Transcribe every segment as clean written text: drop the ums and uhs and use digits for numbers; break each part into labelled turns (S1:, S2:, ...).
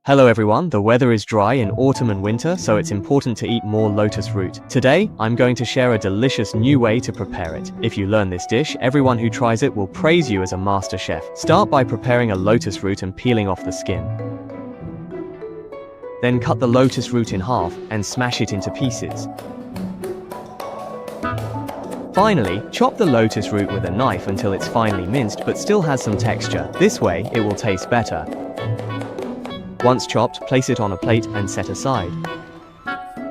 S1: Hello everyone, the weather is dry in autumn and winter, so it's important to eat more lotus root. Today, I'm going to share a delicious new way to prepare it. If you learn this dish, everyone who tries it will praise you as a master chef. Start by preparing a lotus root and peeling off the skin. Then cut the lotus root in half and smash it into pieces. Finally, chop the lotus root with a knife until it's finely minced but still has some texture. This way, it will taste better. Once chopped, place it on a plate and set aside.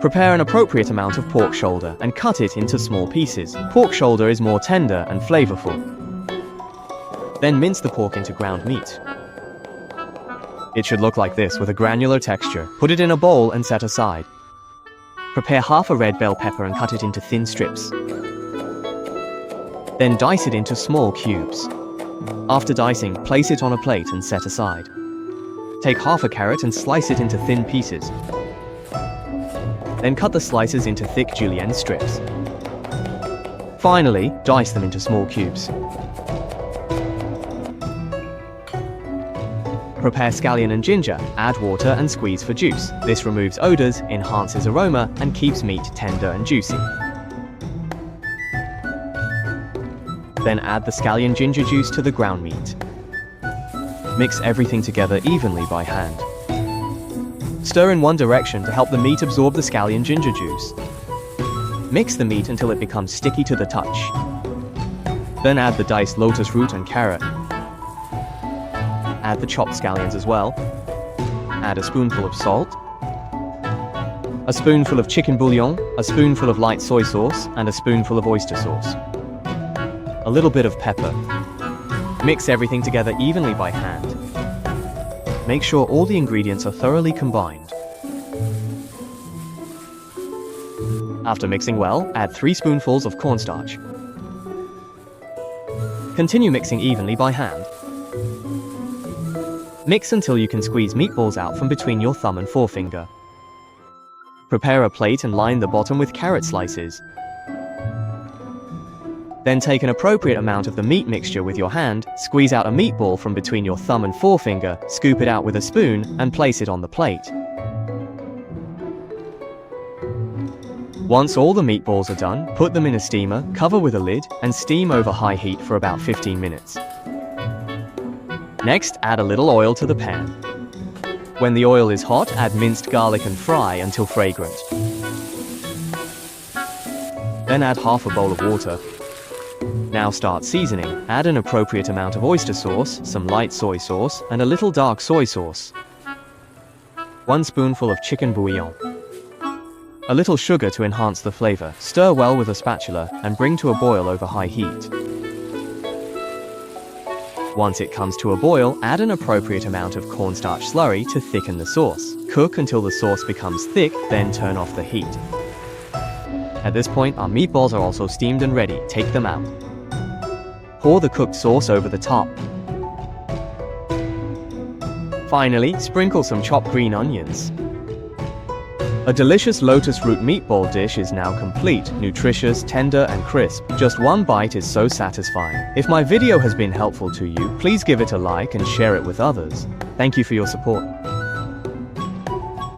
S1: Prepare an appropriate amount of pork shoulder and cut it into small pieces. Pork shoulder is more tender and flavorful. Then mince the pork into ground meat. It should look like this with a granular texture. Put it in a bowl and set aside. Prepare half a red bell pepper and cut it into thin strips. Then dice it into small cubes. After dicing, place it on a plate and set aside. Take half a carrot and slice it into thin pieces. Then cut the slices into thick julienne strips. Finally, dice them into small cubes. Prepare scallion and ginger, add water and squeeze for juice. This removes odors, enhances aroma, and keeps meat tender and juicy. Then add the scallion ginger juice to the ground meat. Mix everything together evenly by hand. Stir in one direction to help the meat absorb the scallion ginger juice. Mix the meat until it becomes sticky to the touch. Then add the diced lotus root and carrot. Add the chopped scallions as well. Add a spoonful of salt, a spoonful of chicken bouillon, a spoonful of light soy sauce, and a spoonful of oyster sauce. A little bit of pepper. Mix everything together evenly by hand. Make sure all the ingredients are thoroughly combined. After mixing well, add 3 spoonfuls of cornstarch. Continue mixing evenly by hand. Mix until you can squeeze meatballs out from between your thumb and forefinger. Prepare a plate and line the bottom with carrot slices. Then take an appropriate amount of the meat mixture with your hand, squeeze out a meatball from between your thumb and forefinger, scoop it out with a spoon, and place it on the plate. Once all the meatballs are done, put them in a steamer, cover with a lid, and steam over high heat for about 15 minutes. Next, add a little oil to the pan. When the oil is hot, add minced garlic and fry until fragrant. Then add half a bowl of water. Now start seasoning. Add an appropriate amount of oyster sauce, some light soy sauce, and a little dark soy sauce. 1 spoonful of chicken bouillon. A little sugar to enhance the flavor. Stir well with a spatula and bring to a boil over high heat. Once it comes to a boil, add an appropriate amount of cornstarch slurry to thicken the sauce. Cook until the sauce becomes thick, then turn off the heat. At this point, our meatballs are also steamed and ready. Take them out. Pour the cooked sauce over the top. Finally, sprinkle some chopped green onions. A delicious lotus root meatball dish is now complete, nutritious, tender, and crisp. Just one bite is so satisfying. If my video has been helpful to you, please give it a like and share it with others. Thank you for your support.